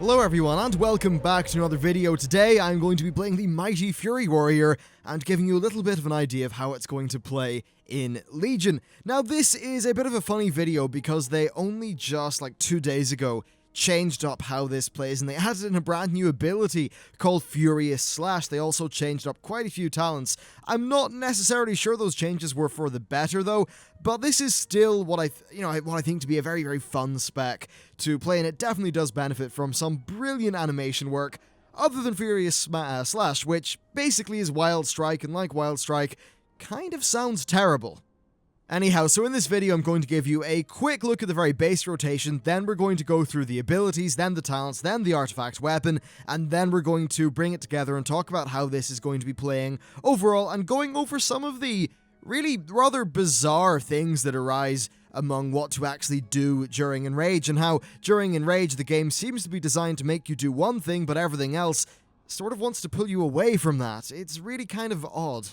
Hello everyone and welcome back to another video. Today I'm going to be playing the Mighty Fury Warrior and giving you a little bit of an idea of how it's going to play in Legion. Now this is a bit of a funny video because they only just like 2 days ago changed up how this plays, and they added in a brand new ability called Furious Slash. They also changed up quite a few talents. I'm not necessarily sure those changes were for the better though, but this is still what I think to be a very, very fun spec to play, and it definitely does benefit from some brilliant animation work other than Furious Slash, which basically is Wild Strike, and like Wild Strike, kind of sounds terrible. Anyhow, so in this video I'm going to give you a quick look at the very base rotation, then we're going to go through the abilities, then the talents, then the artifact weapon, and then we're going to bring it together and talk about how this is going to be playing overall, and going over some of the really rather bizarre things that arise among what to actually do during Enrage, and how during Enrage the game seems to be designed to make you do one thing, but everything else sort of wants to pull you away from that. It's really kind of odd.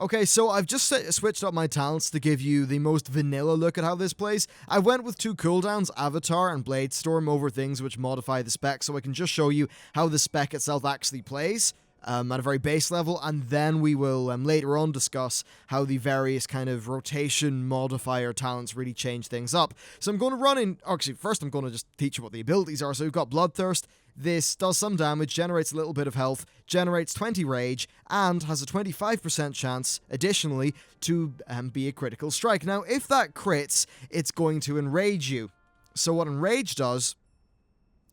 Okay, so I've just switched up my talents to give you the most vanilla look at how this plays. I went with 2 cooldowns, Avatar and Blade Storm, over things which modify the spec, so I can just show you how the spec itself actually plays at a very base level, and then we will later on discuss how the various kind of rotation modifier talents really change things up. So I'm going to run in, actually first I'm going to just teach you what the abilities are. So we've got Bloodthirst. This does some damage, generates a little bit of health, generates 20 rage, and has a 25% chance, additionally, to be a critical strike. Now, if that crits, it's going to enrage you. So what Enrage does,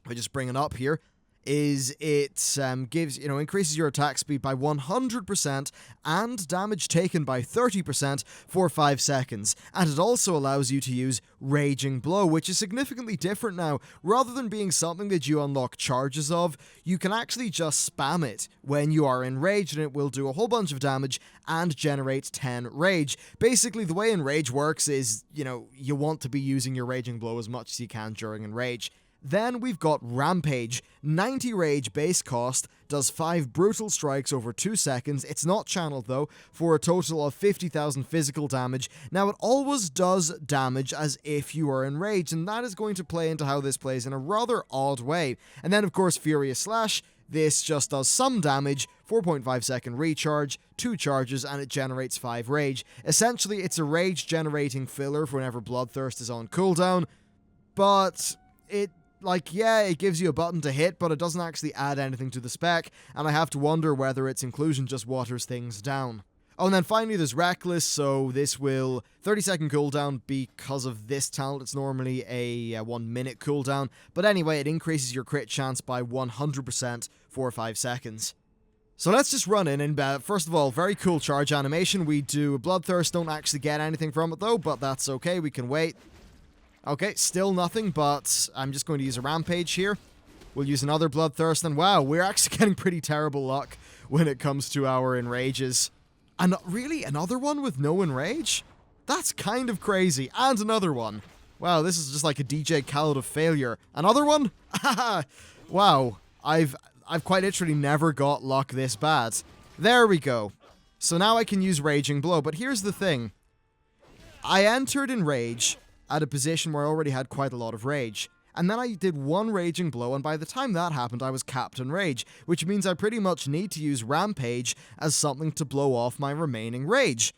if I just bring it up here, is it increases your attack speed by 100% and damage taken by 30% for 5 seconds. And it also allows you to use Raging Blow, which is significantly different now. Rather than being something that you unlock charges of, you can actually just spam it when you are enraged, and it will do a whole bunch of damage and generate 10 rage. Basically, the way Enrage works is, you want to be using your Raging Blow as much as you can during Enrage. Then we've got Rampage. 90 rage base cost, does 5 brutal strikes over 2 seconds. It's not channeled though, for a total of 50,000 physical damage. Now it always does damage as if you are enraged, and that is going to play into how this plays in a rather odd way. And then of course Furious Slash. This just does some damage, 4.5 second recharge, 2 charges, and it generates 5 rage. Essentially it's a rage generating filler for whenever Bloodthirst is on cooldown, but it gives you a button to hit, but it doesn't actually add anything to the spec, and I have to wonder whether its inclusion just waters things down. Oh, and then finally there's Reckless, so this will 30-second cooldown. Because of this talent, it's normally a 1-minute cooldown, but anyway, it increases your crit chance by 100% for 5 seconds. So let's just run in, and first of all, very cool charge animation. We do Bloodthirst, don't actually get anything from it though, but that's okay, we can wait. Okay, still nothing, but I'm just going to use a Rampage here. We'll use another Bloodthirst, and wow, we're actually getting pretty terrible luck when it comes to our Enrages. And really, another one with no Enrage? That's kind of crazy. And another one. Wow, this is just like a DJ Khaled of failure. Another one? Wow, I've quite literally never got luck this bad. There we go. So now I can use Raging Blow, but here's the thing. I entered Enrage at a position where I already had quite a lot of rage. And then I did 1 Raging Blow, and by the time that happened, I was capped in rage, which means I pretty much need to use Rampage as something to blow off my remaining rage.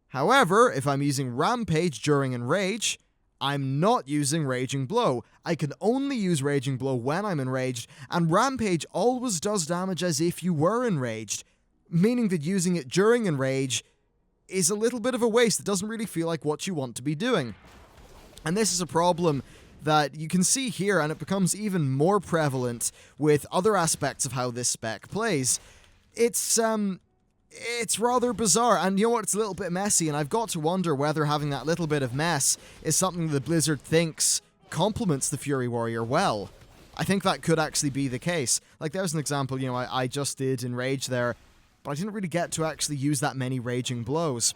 However, if I'm using Rampage during Enrage, I'm not using Raging Blow. I can only use Raging Blow when I'm enraged, and Rampage always does damage as if you were enraged, meaning that using it during Enrage is a little bit of a waste. It doesn't really feel like what you want to be doing. And this is a problem that you can see here, and it becomes even more prevalent with other aspects of how this spec plays. It's rather bizarre, and you know what, it's a little bit messy, and I've got to wonder whether having that little bit of mess is something that Blizzard thinks complements the Fury Warrior well. I think that could actually be the case. Like, there's an example, I just did Enrage there, but I didn't really get to actually use that many Raging Blows.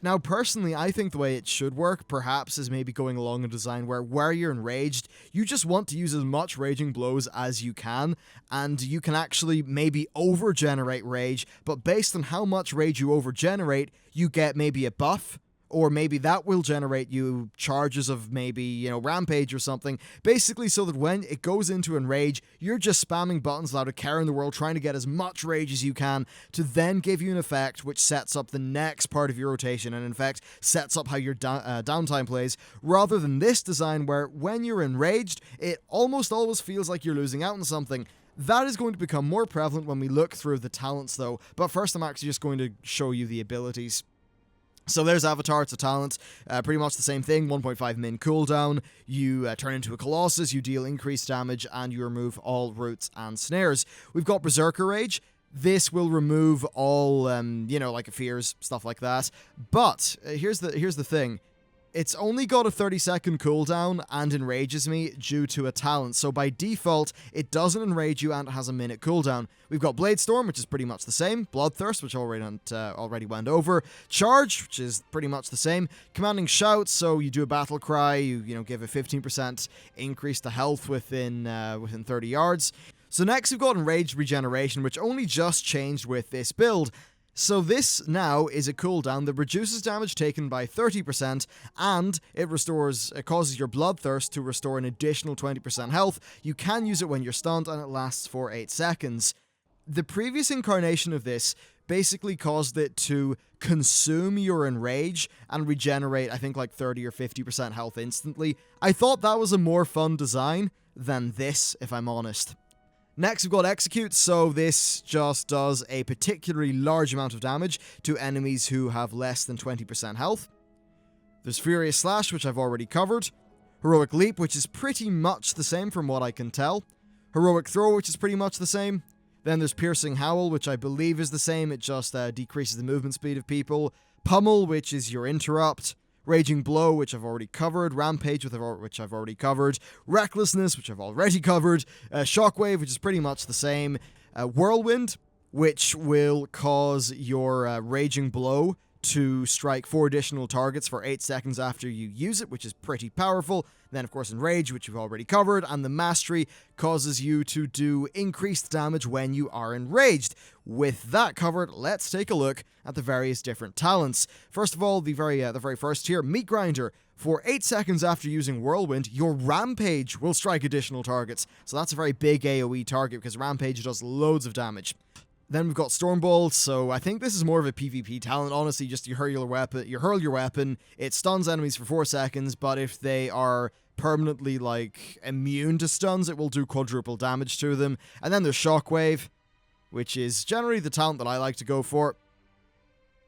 Now, personally, I think the way it should work, perhaps, is maybe going along a design where you're enraged, you just want to use as much Raging Blows as you can, and you can actually maybe over-generate rage, but based on how much rage you over-generate, you get maybe a buff, or maybe that will generate you charges of maybe, you know, Rampage or something, basically so that when it goes into Enrage, you're just spamming buttons without a care in the world, trying to get as much rage as you can to then give you an effect which sets up the next part of your rotation, and in fact sets up how your downtime plays, rather than this design where when you're enraged, it almost always feels like you're losing out on something. That is going to become more prevalent when we look through the talents though, but first I'm actually just going to show you the abilities. So there's Avatar, it's a talent, pretty much the same thing, 1.5 min cooldown, you turn into a Colossus, you deal increased damage, and you remove all roots and snares. We've got Berserker Rage. This will remove all, you know, like fears, stuff like that. But here's the thing. It's only got a 30-second cooldown and enrages me due to a talent, so by default, it doesn't enrage you and it has a minute cooldown. We've got Blade Storm, which is pretty much the same, Bloodthirst, which already went over, Charge, which is pretty much the same, Commanding Shout, so you do a battle cry, you know, give a 15% increase to health within 30 yards. So next we've got Enraged Regeneration, which only just changed with this build. So this now is a cooldown that reduces damage taken by 30%, and it causes your Bloodthirst to restore an additional 20% health. You can use it when you're stunned, and it lasts for 8 seconds. The previous incarnation of this basically caused it to consume your Enrage and regenerate, I think, like 30 or 50% health instantly. I thought that was a more fun design than this, if I'm honest. Next, we've got Execute, so this just does a particularly large amount of damage to enemies who have less than 20% health. There's Furious Slash, which I've already covered. Heroic Leap, which is pretty much the same from what I can tell. Heroic Throw, which is pretty much the same. Then there's Piercing Howl, which I believe is the same, it just decreases the movement speed of people. Pummel, which is your interrupt. Raging Blow, which I've already covered, Rampage, which I've already covered, Recklessness, which I've already covered, Shockwave, which is pretty much the same, Whirlwind, which will cause your Raging Blow to strike 4 additional targets for 8 seconds after you use it, which is pretty powerful. Then, of course, Enrage, which we've already covered, and the Mastery causes you to do increased damage when you are enraged. With that covered, let's take a look at the various different talents. First of all, the very first here, Meat Grinder. For 8 seconds after using Whirlwind, your Rampage will strike additional targets. So that's a very big AoE target because Rampage does loads of damage. Then we've got Stormbolt, so I think this is more of a PvP talent. Honestly, just you hurl your weapon, it stuns enemies for 4 seconds, but if they are permanently, like, immune to stuns, it will do quadruple damage to them. And then there's Shockwave, which is generally the talent that I like to go for.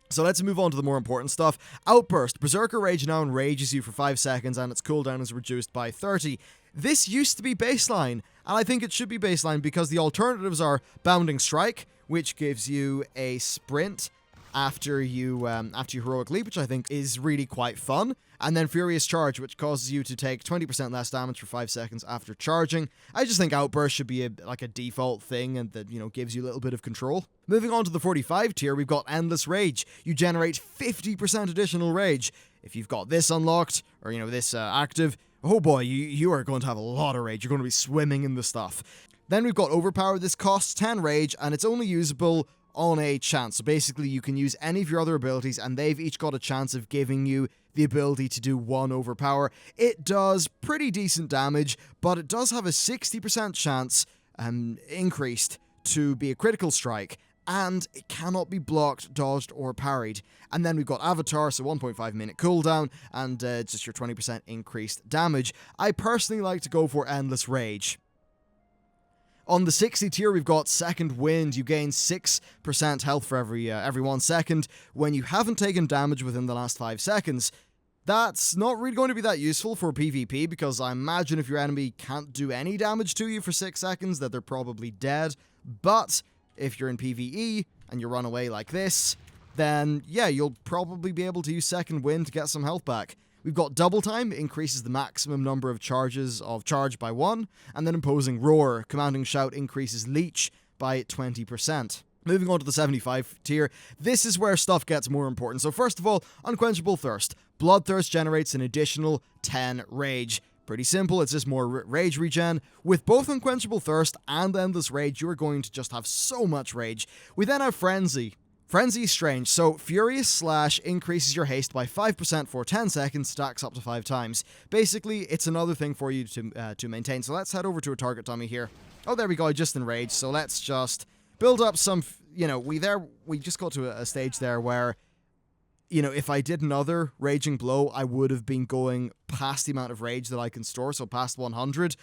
So let's move on to the more important stuff. Outburst. Berserker Rage now enrages you for 5 seconds, and its cooldown is reduced by 30. This used to be baseline, and I think it should be baseline because the alternatives are Bounding Strike, which gives you a sprint after you Heroic Leap, which I think is really quite fun. And then Furious Charge, which causes you to take 20% less damage for 5 seconds after charging. I just think Outburst should be like a default thing and that, you know, gives you a little bit of control. Moving on to the 45 tier, we've got Endless Rage. You generate 50% additional rage. If you've got this unlocked, or, you know, this active, oh boy, you are going to have a lot of rage. You're going to be swimming in the stuff. Then we've got Overpower. This costs 10 rage, and it's only usable on a chance. So basically, you can use any of your other abilities, and they've each got a chance of giving you the ability to do 1 Overpower. It does pretty decent damage, but it does have a 60% chance increased to be a critical strike, and it cannot be blocked, dodged, or parried. And then we've got Avatar, so 1.5 minute cooldown, and just your 20% increased damage. I personally like to go for Endless Rage. On the 60 tier, we've got Second Wind. You gain 6% health for every 1 second when you haven't taken damage within the last 5 seconds. That's not really going to be that useful for PvP, because I imagine if your enemy can't do any damage to you for 6 seconds, that they're probably dead. But if you're in PvE and you run away like this, then yeah, you'll probably be able to use Second Wind to get some health back. We've got Double Time, increases the maximum number of charges of charge by 1, and then Imposing Roar, Commanding Shout increases Leech by 20%. Moving on to the 75 tier, this is where stuff gets more important. So first of all, Unquenchable Thirst. Bloodthirst generates an additional 10 rage. Pretty simple, it's just more rage regen. With both Unquenchable Thirst and Endless Rage, you're going to just have so much rage. We then have Frenzy, Frenzy is strange. So Furious Slash increases your haste by 5% for 10 seconds, stacks up to 5 times. Basically, it's another thing for you to maintain. So let's head over to a target dummy here. Oh, there we go, I just enraged. So let's just build up some, we just got to a stage there where, if I did another Raging Blow, I would have been going past the amount of rage that I can store, so past 100.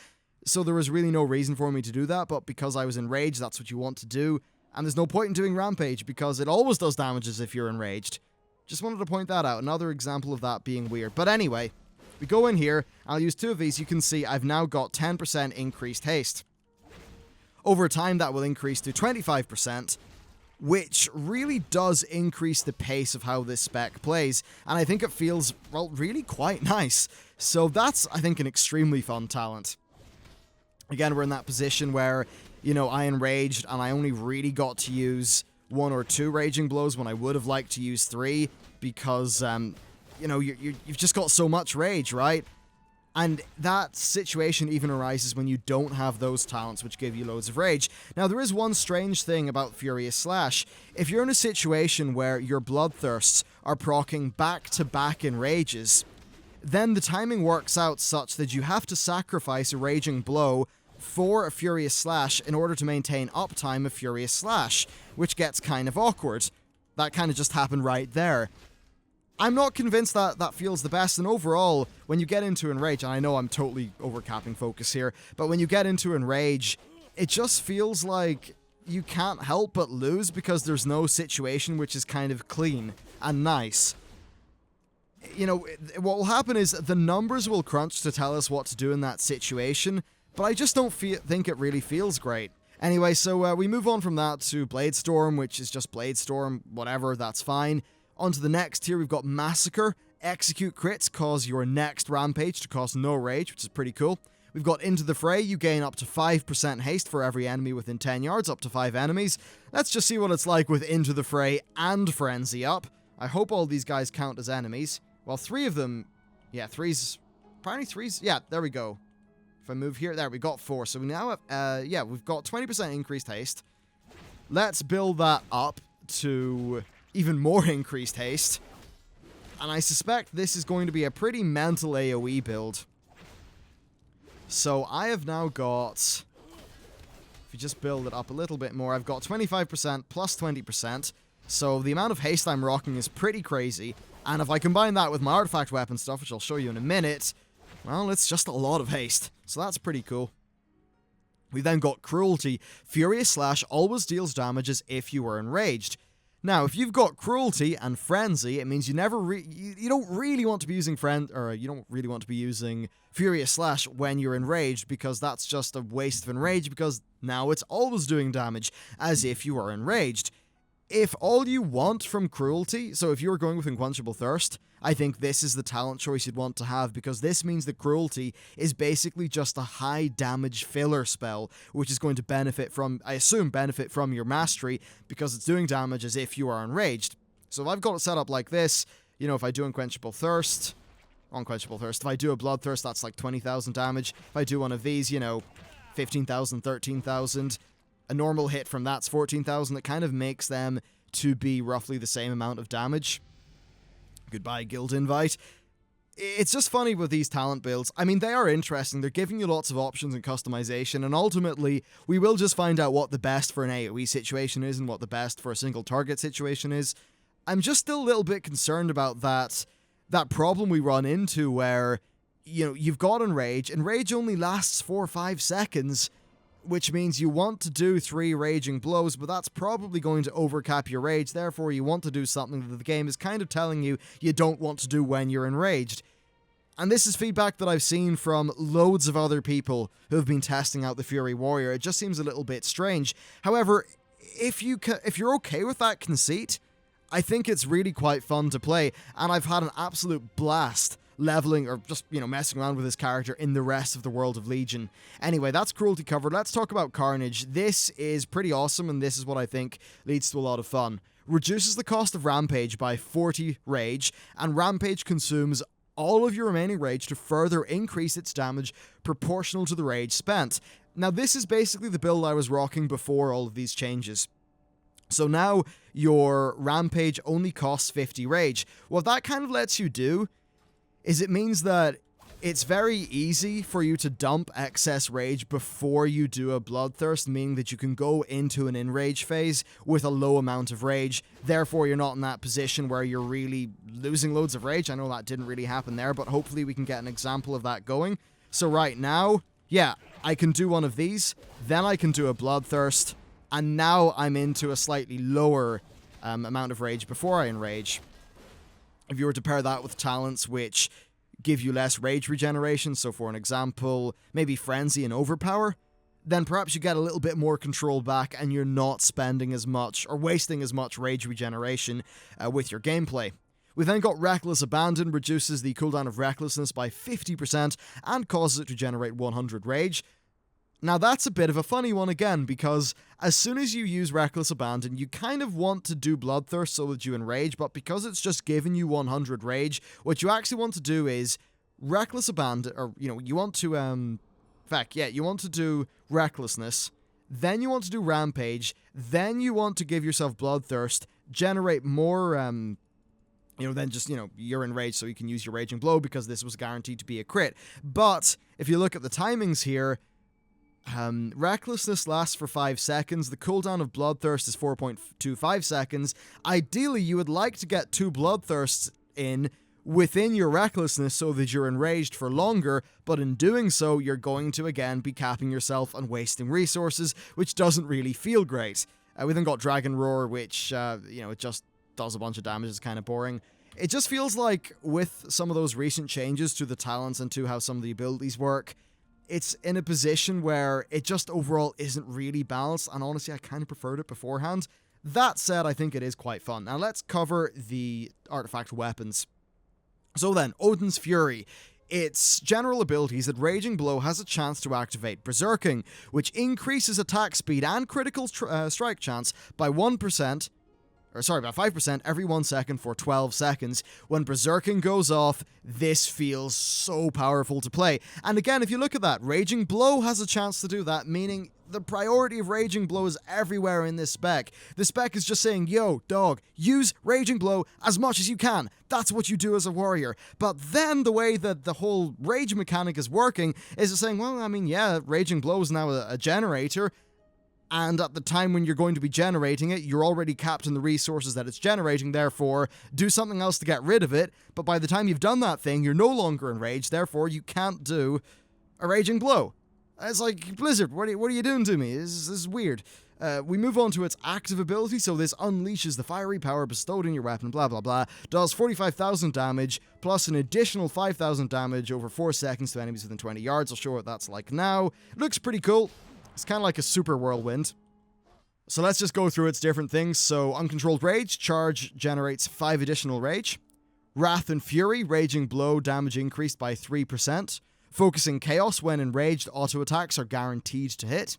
So there was really no reason for me to do that, but because I was enraged, that's what you want to do. And there's no point in doing Rampage, because it always does damages if you're enraged. Just wanted to point that out, another example of that being weird. But anyway, we go in here, I'll use 2 of these, you can see I've now got 10% increased haste. Over time, that will increase to 25%, which really does increase the pace of how this spec plays, and I think it feels, well, really quite nice. So that's, I think, an extremely fun talent. Again, we're in that position where, I enraged, and I only really got to use 1 or 2 Raging Blows when I would have liked to use 3, because, you've just got so much rage, right? And that situation even arises when you don't have those talents which give you loads of rage. Now, there is one strange thing about Furious Slash. If you're in a situation where your bloodthirsts are proccing back-to-back in rages, then the timing works out such that you have to sacrifice a Raging Blow for a Furious Slash in order to maintain uptime of Furious Slash, which gets kind of awkward. That kind of just happened right there. I'm not convinced that that feels the best, and overall, when you get into Enrage, and I know I'm totally overcapping focus here, but when you get into Enrage, it just feels like you can't help but lose because there's no situation which is kind of clean and nice. What will happen is the numbers will crunch to tell us what to do in that situation, but I just don't think it really feels great. Anyway, so we move on from that to Bladestorm, which is just Bladestorm, whatever, that's fine. On to the next here, we've got Massacre. Execute crits cause your next Rampage to cost no rage, which is pretty cool. We've got Into the Fray. You gain up to 5% haste for every enemy within 10 yards, up to 5 enemies. Let's just see what it's like with Into the Fray and Frenzy up. I hope all these guys count as enemies. Well, 3 of them... Yeah, 3's... Apparently 3's... Yeah, there we go. If I move here... There, we got 4. So we now have... yeah, we've got 20% increased haste. Let's build that up to... even more increased haste. And I suspect this is going to be a pretty mental AoE build. So I have now got... If you just build it up a little bit more, I've got 25% plus 20%. So the amount of haste I'm rocking is pretty crazy. And if I combine that with my artifact weapon stuff, which I'll show you in a minute, well, it's just a lot of haste. So that's pretty cool. We then got Cruelty. Furious Slash always deals damages if you are enraged. Now, if you've got Cruelty and Frenzy, it means you don't really want to be using you don't really want to be using Furious Slash when you're enraged, because that's just a waste of enrage, because now it's always doing damage as if you are enraged. If all you want from Cruelty, so if you're going with Unquenchable Thirst, I think this is the talent choice you'd want to have, because this means that Cruelty is basically just a high damage filler spell, which is going to benefit from, I assume, benefit from your mastery, because it's doing damage as if you are enraged. So if I've got it set up like this, if I do Unquenchable Thirst, if I do a Bloodthirst, that's like 20,000 damage. If I do one of these, 15,000, 13,000. A normal hit from that's 14,000. It kind of makes them to be roughly the same amount of damage. Goodbye, guild invite. It's just funny with these talent builds. I mean, they are interesting. They're giving you lots of options and customization, and ultimately, we will just find out what the best for an AoE situation is and what the best for a single target situation is. I'm just still a little bit concerned about that problem we run into where, you've got Enrage. Enrage only lasts 4 or 5 seconds, which means you want to do 3 Raging Blows, but that's probably going to overcap your rage, therefore you want to do something that the game is kind of telling you you don't want to do when you're enraged. And this is feedback that I've seen from loads of other people who have been testing out the Fury Warrior. It just seems a little bit strange. However, if you're okay with that conceit, I think it's really quite fun to play, and I've had an absolute blast leveling or just, messing around with this character in the rest of the world of Legion. Anyway, that's Cruelty covered. Let's talk about Carnage. This is pretty awesome, and this is what I think leads to a lot of fun. Reduces the cost of Rampage by 40 rage, and Rampage consumes all of your remaining rage to further increase its damage proportional to the rage spent. Now, this is basically the build I was rocking before all of these changes. So now, your Rampage only costs 50 rage. What that kind of lets you do is it means that it's very easy for you to dump excess rage before you do a Bloodthirst, meaning that you can go into an enrage phase with a low amount of rage. Therefore, you're not in that position where you're really losing loads of rage. I know that didn't really happen there, but hopefully we can get an example of that going. So right now, yeah, I can do one of these, then I can do a Bloodthirst, and now I'm into a slightly lower amount of rage before I enrage. If you were to pair that with talents which give you less rage regeneration, so for an example, maybe Frenzy and Overpower, then perhaps you get a little bit more control back and you're not spending as much or wasting as much rage regeneration with your gameplay. We then got Reckless Abandon, reduces the cooldown of Recklessness by 50% and causes it to generate 100 rage. Now that's a bit of a funny one again, because as soon as you use Reckless Abandon, you kind of want to do Bloodthirst so that you enrage, but because it's just giving you 100 rage, what you actually want to do is Reckless Abandon, or, you want to, you want to do Recklessness, then you want to do Rampage, then you want to give yourself Bloodthirst, generate more, then just, you're enraged, so you can use your Raging Blow because this was guaranteed to be a crit. But if you look at the timings here, Recklessness lasts for 5 seconds, the cooldown of Bloodthirst is 4.25 seconds. Ideally, you would like to get 2 Bloodthirsts in within your Recklessness so that you're enraged for longer, but in doing so, you're going to again be capping yourself and wasting resources, which doesn't really feel great. We then got Dragon Roar, which, it just does a bunch of damage, it's kind of boring. It just feels like with some of those recent changes to the talents and to how some of the abilities work, it's in a position where it just overall isn't really balanced, and honestly, I kind of preferred it beforehand. That said, I think it is quite fun. Now let's cover the artifact weapons. So then, Odin's Fury. Its general ability is that Raging Blow has a chance to activate Berserking, which increases attack speed and critical strike chance by 1%, by 5% every 1 second for 12 seconds. When Berserking goes off, this feels so powerful to play. And again, if you look at that, Raging Blow has a chance to do that, meaning the priority of Raging Blow is everywhere in this spec. The spec is just saying, yo, dog, use Raging Blow as much as you can. That's what you do as a warrior. But then the way that the whole rage mechanic is working is it's saying, well, Raging Blow is now a generator, and at the time when you're going to be generating it, you're already capped in the resources that it's generating, therefore, do something else to get rid of it, but by the time you've done that thing, you're no longer enraged, therefore you can't do a Raging Blow. It's like, Blizzard, what are you doing to me? This is weird. We move on to its active ability, so this unleashes the fiery power bestowed in your weapon, blah blah blah, does 45,000 damage, plus an additional 5,000 damage over 4 seconds to enemies within 20 yards, I'll show what that's like now. It looks pretty cool. It's kind of like a super whirlwind. So let's just go through its different things. So Uncontrolled Rage, charge generates 5 additional rage. Wrath and Fury, Raging Blow, damage increased by 3%. Focusing Chaos, when enraged, auto attacks are guaranteed to hit.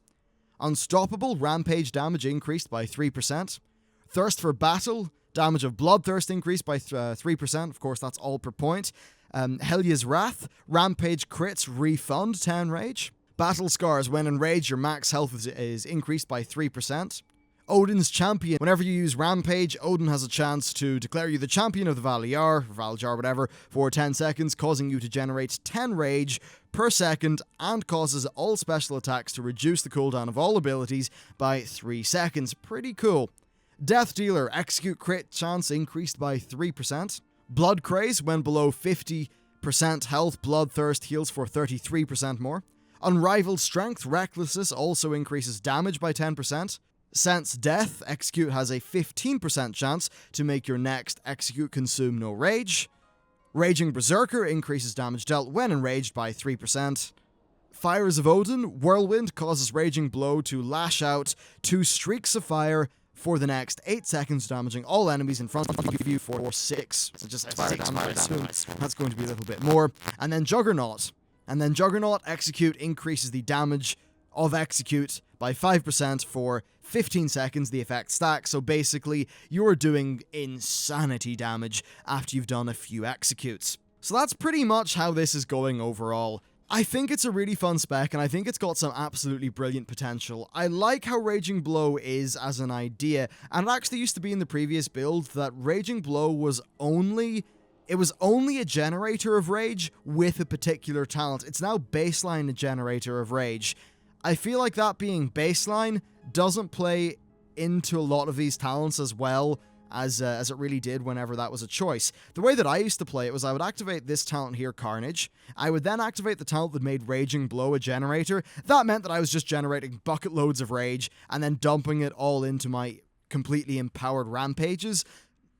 Unstoppable, Rampage damage increased by 3%. Thirst for Battle, damage of Bloodthirst increased by 3%. Of course, that's all per point. Helya's Wrath, Rampage crits refund 10 rage. Battle Scars, when enraged, your max health is increased by 3%. Odin's Champion, whenever you use Rampage, Odin has a chance to declare you the champion of the Valjar, whatever, for 10 seconds, causing you to generate 10 rage per second, and causes all special attacks to reduce the cooldown of all abilities by 3 seconds. Pretty cool. Death Dealer, execute crit chance increased by 3%. Blood Craze, when below 50% health, Bloodthirst heals for 33% more. Unrivaled Strength, Recklessness also increases damage by 10%. Sense Death, execute has a 15% chance to make your next execute consume no rage. Raging Berserker increases damage dealt when enraged by 3%. Fires of Odin, Whirlwind causes Raging Blow to lash out 2 streaks of fire for the next 8 seconds, damaging all enemies in front of you for 6. So just fire damage, I assume that's going to be a little bit more. And then Juggernaut. Execute increases the damage of Execute by 5% for 15 seconds, the effect stacks, so basically you're doing insanity damage after you've done a few executes. So that's pretty much how this is going overall. I think it's a really fun spec, and I think it's got some absolutely brilliant potential. I like how Raging Blow is as an idea, and it actually used to be in the previous build that Raging Blow was only a generator of rage with a particular talent. It's now baseline a generator of rage. I feel like that being baseline doesn't play into a lot of these talents as well as it really did whenever that was a choice. The way that I used to play it was I would activate this talent here, Carnage. I would then activate the talent that made Raging Blow a generator. That meant that I was just generating bucket loads of rage and then dumping it all into my completely empowered Rampages.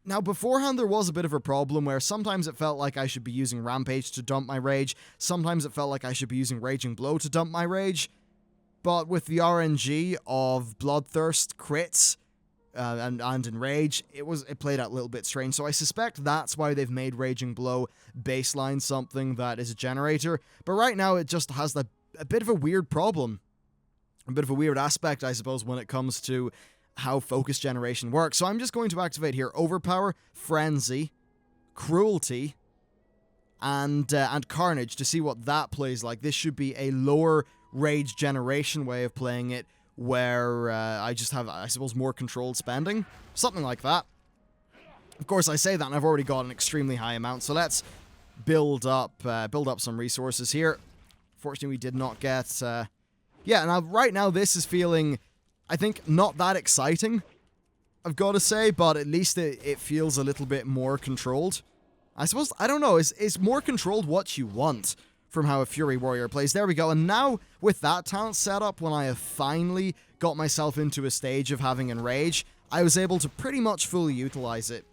Now, beforehand, there was a bit of a problem where sometimes it felt like I should be using Rampage to dump my rage, sometimes it felt like I should be using Raging Blow to dump my rage, but with the RNG of Bloodthirst crits, and Enrage, it played out a little bit strange, so I suspect that's why they've made Raging Blow baseline something that is a generator, but right now it just has a bit of a weird problem, a bit of a weird aspect, I suppose, when it comes to how focus generation works. So I'm just going to activate here Overpower, Frenzy, Cruelty, and Carnage to see what that plays like. This should be a lower rage generation way of playing it, where I just have, I suppose, more controlled spending. Something like that. Of course, I say that, and I've already got an extremely high amount, so let's build up some resources here. Fortunately, we did not get... yeah, now, right now, this is feeling, I think, not that exciting, I've got to say, but at least it feels a little bit more controlled. I suppose, I don't know, is more controlled what you want from how a Fury Warrior plays? There we go, and now, with that talent set up, when I have finally got myself into a stage of having Enrage, I was able to pretty much fully utilize it.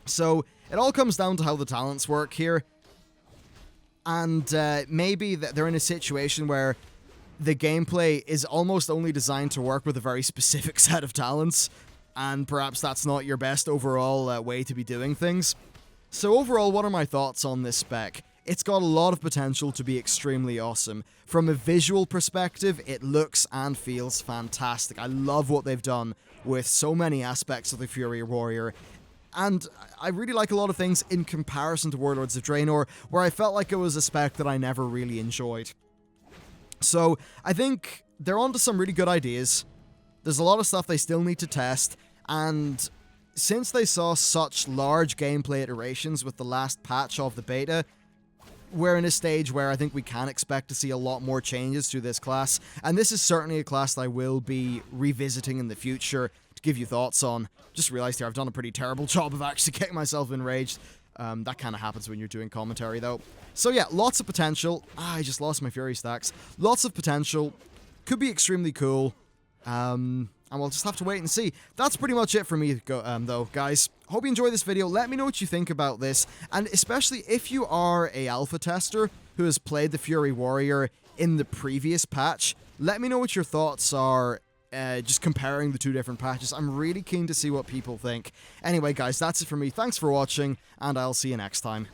So, it all comes down to how the talents work here, and maybe they're in a situation where the gameplay is almost only designed to work with a very specific set of talents, and perhaps that's not your best overall way to be doing things. So overall, what are my thoughts on this spec? It's got a lot of potential to be extremely awesome. From a visual perspective, it looks and feels fantastic. I love what they've done with so many aspects of the Fury Warrior. And I really like a lot of things in comparison to Warlords of Draenor, where I felt like it was a spec that I never really enjoyed. So, I think they're onto some really good ideas. There's a lot of stuff they still need to test, and since they saw such large gameplay iterations with the last patch of the beta, we're in a stage where I think we can expect to see a lot more changes to this class, and this is certainly a class that I will be revisiting in the future to give you thoughts on. Just realized here I've done a pretty terrible job of actually getting myself enraged. That kind of happens when you're doing commentary, though. So yeah, lots of potential. I just lost my Fury stacks. Lots of potential. Could be extremely cool. And we'll just have to wait and see. That's pretty much it for me, though, guys. Hope you enjoyed this video. Let me know what you think about this. And especially if you are a alpha tester who has played the Fury Warrior in the previous patch, let me know what your thoughts are, just comparing the two different patches. I'm really keen to see what people think. Anyway, guys, that's it for me. Thanks for watching, and I'll see you next time.